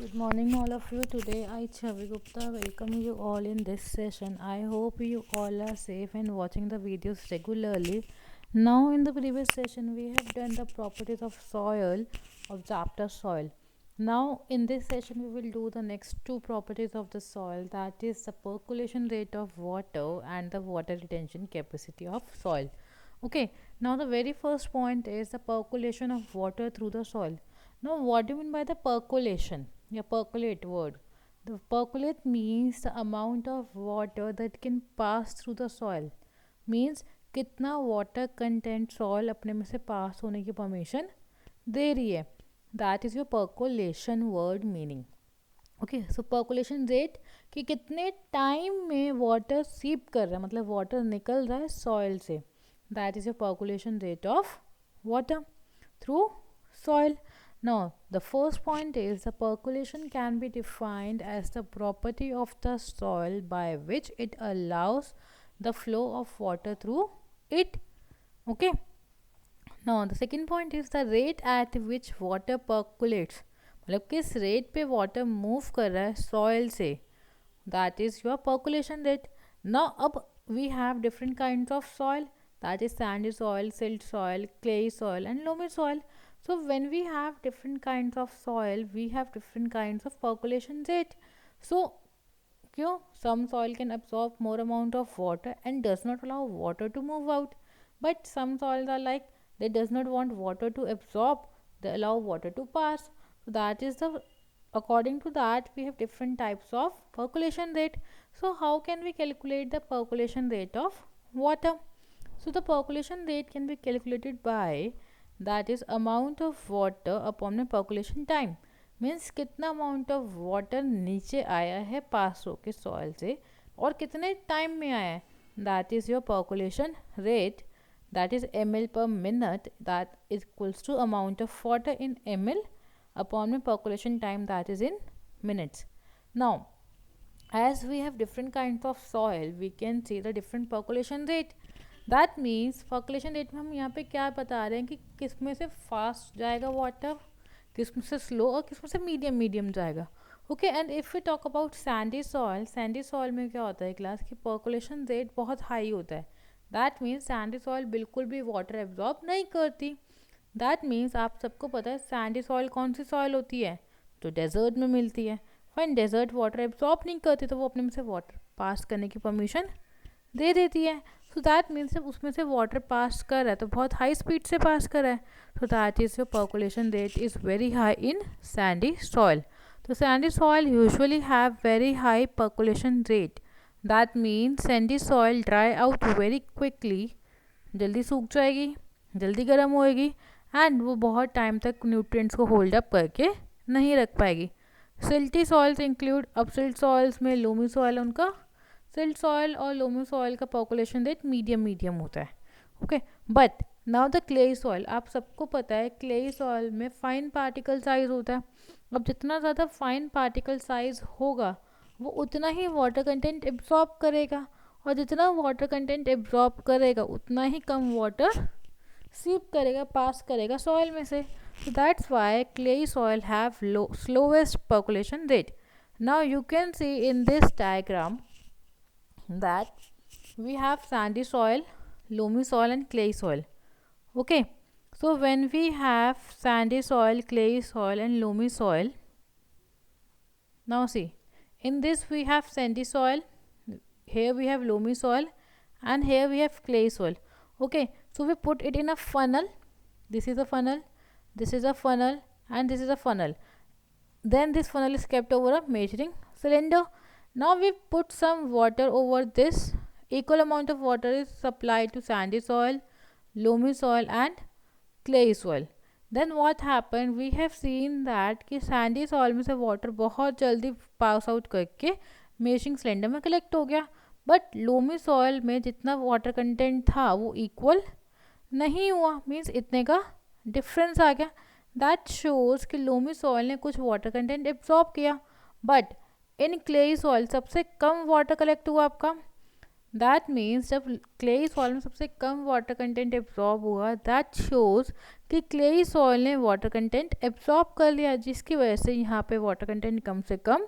Good morning, all of you. Today, I, Chavi Gupta, welcome you all in this session. I hope you all are safe and watching the videos regularly. Now, in the previous session, we have done the properties of soil of chapter soil. Now, in this session, we will do the next two properties of the soil, that is the percolation rate of water and the water retention capacity of soil. Okay, now the very first point is the percolation of water through the soil. Now, what do you mean by the percolation? Yeah, percolate word. The percolate means the amount of water that can pass through the soil. Means कितना water content soil अपने में से pass होने की permission दे रही है. That is your percolation word meaning. Okay so percolation rate कि कितने टाइम में वाटर सीप कर रहा है, मतलब वाटर निकल रहा है सॉइल से. That is your percolation rate of water through soil. Now, the first point is the percolation can be defined as the property of the soil by which it allows the flow of water through it. Okay. Now, the second point is the rate at which water percolates. मतलब किस rate पे water move कर रहा है soil से. That is your percolation rate. Now अब we have different kinds of soil, that is sandy soil, silt soil, clay soil and loamy soil. So when we have different kinds of soil, we have different kinds of percolation rate. So क्यों some soil can absorb more amount of water and does not allow water to move out, but some soils are like they does not want water to absorb, they allow water to pass. So that is the, according to that we have different types of percolation rate. So how can we calculate the percolation rate of water? So the percolation rate can be calculated by, that is amount of water upon the percolation time. Means कितना amount of water नीचे आया है पास होके soil से और कितने time में आया है. That is your percolation rate, that is ml per minute, that is equals to amount of water in ml upon the percolation time, that is in minutes. Now, as we have different kinds of soil, we can see the different percolation rate. That means percolation rate में हम यहाँ पे क्या बता रहे हैं कि किस में से फास्ट जाएगा वाटर, किस में से स्लो और किस में से मीडियम जाएगा. Okay, and if you talk about Sandy soil में क्या होता है क्लास की पर्कुलेशन रेट बहुत हाई होता है. दैट मीन्स सैंडी सॉइल बिल्कुल भी वाटर एब्जॉर्ब नहीं करती. दैट मीन्स आप सबको पता है सैंडी सॉइल कौन सी सॉइल होती है, जो डेजर्ट में मिलती है. फाइन, डेजर्ट वाटर एब्जॉर्ब नहीं करती तो वो अपने में से वाटर पास करने की परमिशन दे देती है. सो दैट मीन्स जब उसमें से वाटर पास कर रहा है तो बहुत हाई स्पीड से पास कर रहा है. So that is your percolation rate is very high in sandy soil. तो sandy soil usually have very high percolation rate. That means sandy soil dry out very quickly, जल्दी सूख जाएगी, जल्दी गर्म होएगी एंड वो बहुत टाइम तक न्यूट्रिएंट्स को होल्ड अप करके नहीं रख पाएगी. सिल्टी सॉइल्स इंक्लूड, अब सिल्ट सॉइल्स में लोमी सॉइल, उनका सिल्ट सॉइल और लोमी सॉइल का पर्कुलेशन रेट मीडियम होता है. Okay, but now the clay soil, आप सबको पता है क्ले सॉइल में फाइन पार्टिकल साइज होता है. अब जितना ज़्यादा फाइन पार्टिकल साइज होगा वो उतना ही वाटर कंटेंट एब्जॉर्ब करेगा, और जितना वाटर कंटेंट एब्जॉर्ब करेगा उतना ही कम वाटर सीप करेगा, पास करेगा सॉइल में से. So that's why clay soil have slowest percolation rate. Now you can see in this diagram that we have sandy soil, loamy soil and clay soil. Okay, so when we have sandy soil, clay soil and loamy soil, now see, in this we have sandy soil, here we have loamy soil and here we have clay soil. Okay, so we put it in a funnel. This is a funnel, this is a funnel and this is a funnel. Then this funnel is kept over a measuring cylinder. Now we put some water over this. Equal amount of water is supplied to sandy soil, loamy soil and clay soil. Then what happened, we have seen that कि sandy soil में से water बहुत जल्दी pass out करके measuring cylinder में collect हो गया. But loamy soil में जितना वाटर कंटेंट था वो इक्वल नहीं हुआ, मीन्स इतने का डिफरेंस आ गया. दैट शोज कि लोमी सॉइल ने कुछ वाटर कंटेंट एब्जॉर्ब किया, बट इन क्लेई सॉइल सबसे कम वाटर कलेक्ट हुआ आपका. दैट मीन्स जब क्लेई सॉइल में सबसे कम वाटर कंटेंट एब्जॉर्ब हुआ, दैट शोज कि क्लेई सॉइल ने वाटर कंटेंट एब्जॉर्ब कर लिया, जिसकी वजह से यहाँ पे वाटर कंटेंट कम से कम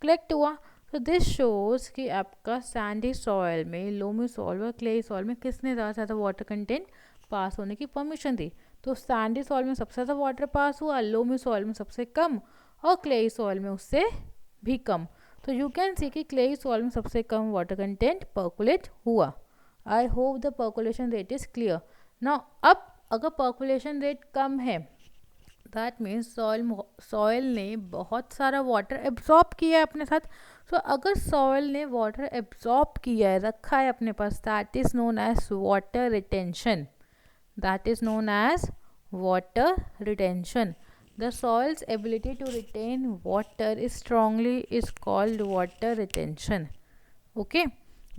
कलेक्ट हुआ. तो दिस शोज कि आपका सैंडी सॉइल में, लोमी सॉइल और क्लेई सॉइल में किसने ज़्यादा से ज़्यादा वाटर कंटेंट पास होने की परमिशन दी. तो सैंडी सॉइल में सबसे ज़्यादा वाटर पास हुआ, लोमी सॉइल में सबसे कम और क्लेई सॉइल में उससे भी कम. तो यू कैन सी कि क्लेई सॉइल में सबसे कम वाटर कंटेंट पर्कुलेट हुआ. I hope the percolation rate is clear. Now अब अगर पर्कुलेशन रेट कम है, दैट मीन्स सॉइल ने बहुत सारा वाटर एब्जॉर्ब किया है अपने साथ. सो अगर सॉइल ने वाटर एब्जॉर्ब किया है, रखा है अपने पास, that is known as water retention. That is known as water retention. The soil's ability to retain water is called water retention. Okay,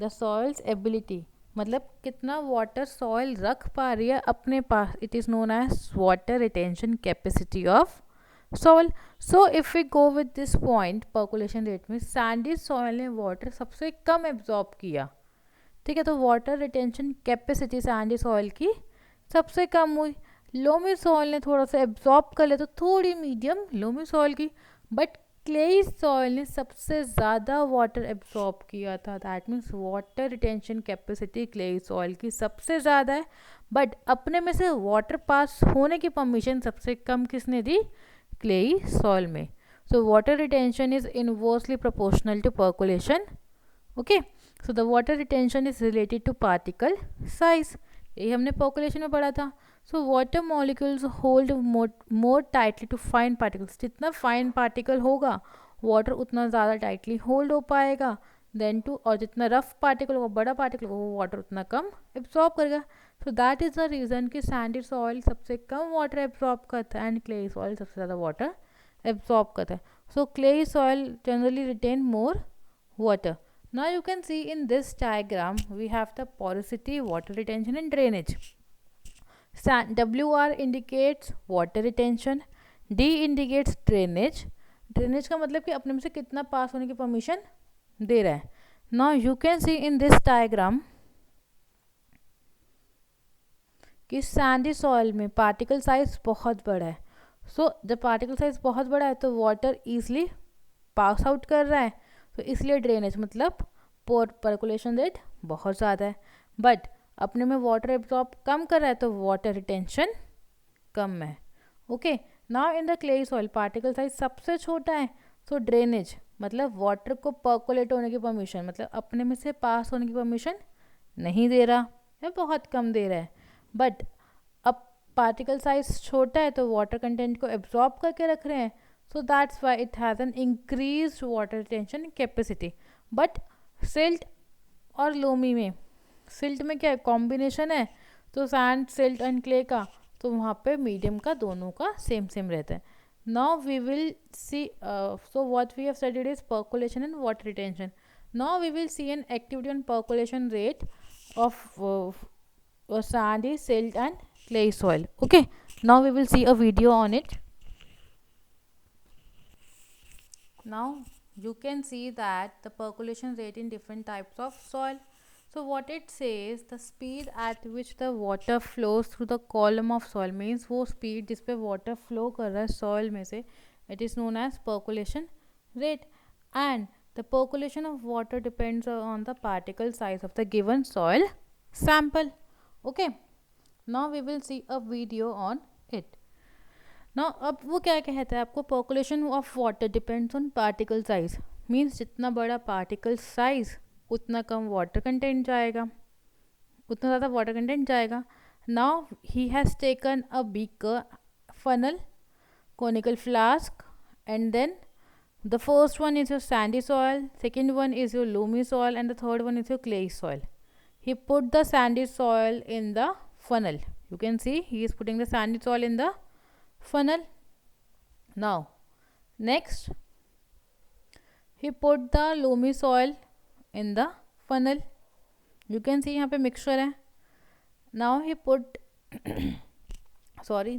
the soil's ability मतलब कितना वाटर सॉइल रख पा रही है अपने पास, it is known as water retention capacity of soil. So if we go with this point, percolation rate में sandy soil ने वाटर सबसे कम एब्जॉर्ब किया. ठीक है, तो water retention capacity sandy soil की सबसे कम हुई. लोमी सॉइल ने थोड़ा सा एब्जॉर्ब कर लिया, तो थोड़ी मीडियम लोमी सॉइल की. बट क्लेई सॉइल ने सबसे ज़्यादा वाटर एब्जॉर्ब किया था. That means water retention capacity clayey soil की सबसे ज़्यादा है. बट अपने में से वाटर पास होने की परमिशन सबसे कम किसने दी? क्लेई सॉइल में. So water retention is inversely proportional to percolation. Okay, so the water retention is related to particle size. यही हमने पर्कुलेशन में पढ़ा था. So water molecules hold more tightly to fine particles. जितना fine particle होगा water उतना ज़्यादा tightly hold हो पाएगा देन टू, और जितना रफ पार्टिकल होगा, बड़ा पार्टिकल होगा, वो वाटर उतना कम एब्जॉर्ब करेगा. सो दैट इज़ द रीज़न कि सैंडी सॉइल सबसे कम वाटर एब्जॉर्ब करता है एंड क्लेई सॉइल सबसे ज़्यादा वाटर एब्जॉर्ब करता है. So clay soil generally retain more water. Now you can see in this diagram we have the porosity, water retention and drainage. WR indicates water retention, D indicates drainage. Drainage का मतलब कि अपने में से कितना पास होने की परमिशन दे रहा है. Now you can see in this diagram कि सैंडी सॉइल में पार्टिकल साइज बहुत बड़ा है. सो जब पार्टिकल साइज बहुत बड़ा है तो वाटर ईजिली पास आउट कर रहा है, तो इसलिए ड्रेनेज मतलब पर्कुलेशन रेट बहुत ज़्यादा है. बट अपने में वाटर एब्जॉर्ब कम कर रहा है तो वाटर रिटेंशन कम है. Okay, now in the clayey soil particle size सबसे छोटा है, तो ड्रेनेज मतलब वाटर को पर्कुलेट होने की परमिशन, मतलब अपने में से पास होने की परमिशन नहीं दे रहा है, बहुत कम दे रहा है. बट अब पार्टिकल साइज छोटा है तो वाटर कंटेंट को एब्जॉर्ब करके रख रहे हैं. So that's why it has an increased water retention capacity. But silt और लोमी में, सिल्ट में क्या है, कॉम्बिनेशन है, तो सैंड, सिल्ट एंड क्ले का, तो वहाँ पे मीडियम का दोनों का सेम सेम रहता है. Now we will see, so what we have studied is percolation and water retention. Now we will see an activity on percolation rate of sandy, silt and clay soil. Okay, now we will see a video on it. Now you can see that the percolation rate in different types of soil. So what it says, the speed at which the water flows through the column of soil means वो speed जिस पे water flow कर रहा है soil में से, it is known as percolation rate. And the percolation of water depends on the particle size of the given soil sample. Okay, now we will see a video on it. ना अब वो क्या कहता है आपको, percolation of water depends on particle size. Means जितना बड़ा particle size उतना कम वाटर कंटेंट जाएगा, उतना ज़्यादा वाटर कंटेंट जाएगा. Now he has taken a beaker, funnel, conical flask, and then the first one is your sandy soil, second one is your loamy soil, and the third one is your clay soil. He put the sandy soil in the funnel. You can see he is putting the sandy soil in the funnel. Now next he put the loamy soil in the funnel. You can see यहाँ पे mixture है. Now he put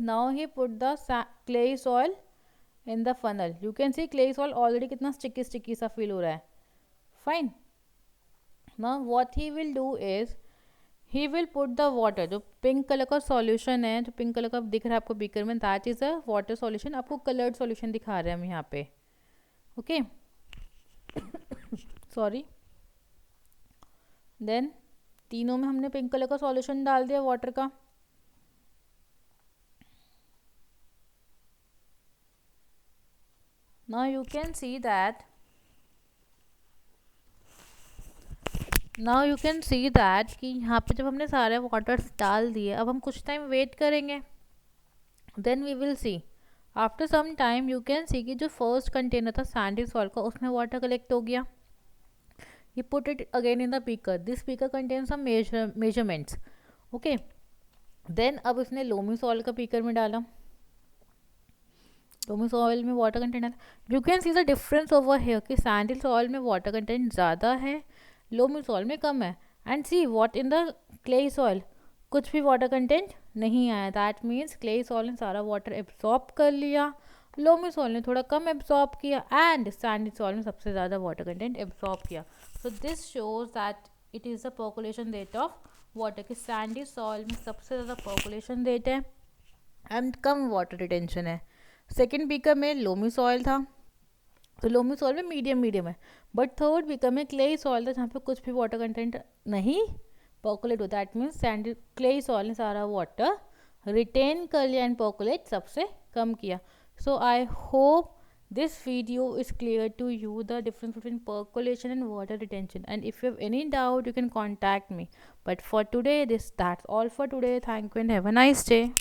now he put the clay soil in the funnel. You can see clay soil already कितना sticky सा feel हो रहा है. Fine. Now what he will do is he will put the water, जो pink colour का solution है, जो pink colour का दिख रहा है आपको बीकर में, that is a water solution. आपको कलर्ड सॉल्यूशन दिखा रहे हैं हम यहाँ पे. Okay, sorry. देन तीनों में हमने पिंक कलर का सॉल्यूशन डाल दिया वाटर का. Now you can see that कि यहाँ पे जब हमने सारे वाटर्स डाल दिए, अब हम कुछ टाइम वेट करेंगे. Then we will see after some time, you can see कि जो फर्स्ट कंटेनर था सैंडी सॉल्ट का, उसमें वाटर कलेक्ट हो गया. ये put it again in the beaker. This beaker contain some measurements. Okay, then अब इसने लोमी सॉल्ट का बीकर में डाला. लोमी सॉइल में वाटर कंटेंट है. You can see the difference over here कि सैंडल सॉइल में वाटर कंटेंट ज़्यादा है, लोमी सॉइल में कम है. And see what in the clay soil, कुछ भी वाटर कंटेंट नहीं आया. दैट मीन्स क्ले सॉइल ने सारा वाटर एब्जॉर्ब कर लिया, लोमी सॉइल ने थोड़ा कम एब्जॉर्ब किया, एंड सैंडी सॉइल ने सबसे ज़्यादा वाटर कंटेंट एब्जॉर्ब किया. So this shows that it is the percolation rate of water, कि सैंडी सॉइल में सबसे ज़्यादा पर्कुलेशन रेट है एंड कम वाटर रिटेंशन है. सेकेंड बीकर में लोमी सॉइल था, तो लोमी सॉइल में मीडियम है. बट थर्ड बीकर में क्ले सॉइल था, जहाँ पे कुछ भी वाटर कंटेंट नहीं पर्कुलेट होता. That means sand clay soil ने सारा वाटर रिटेन कर लिया एंड पर्कुलेट सबसे कम किया. So I hope this video is clear to you, the difference between percolation and water retention. And if you have any doubt, you can contact me. But for today, that's all for today. Thank you and have a nice day.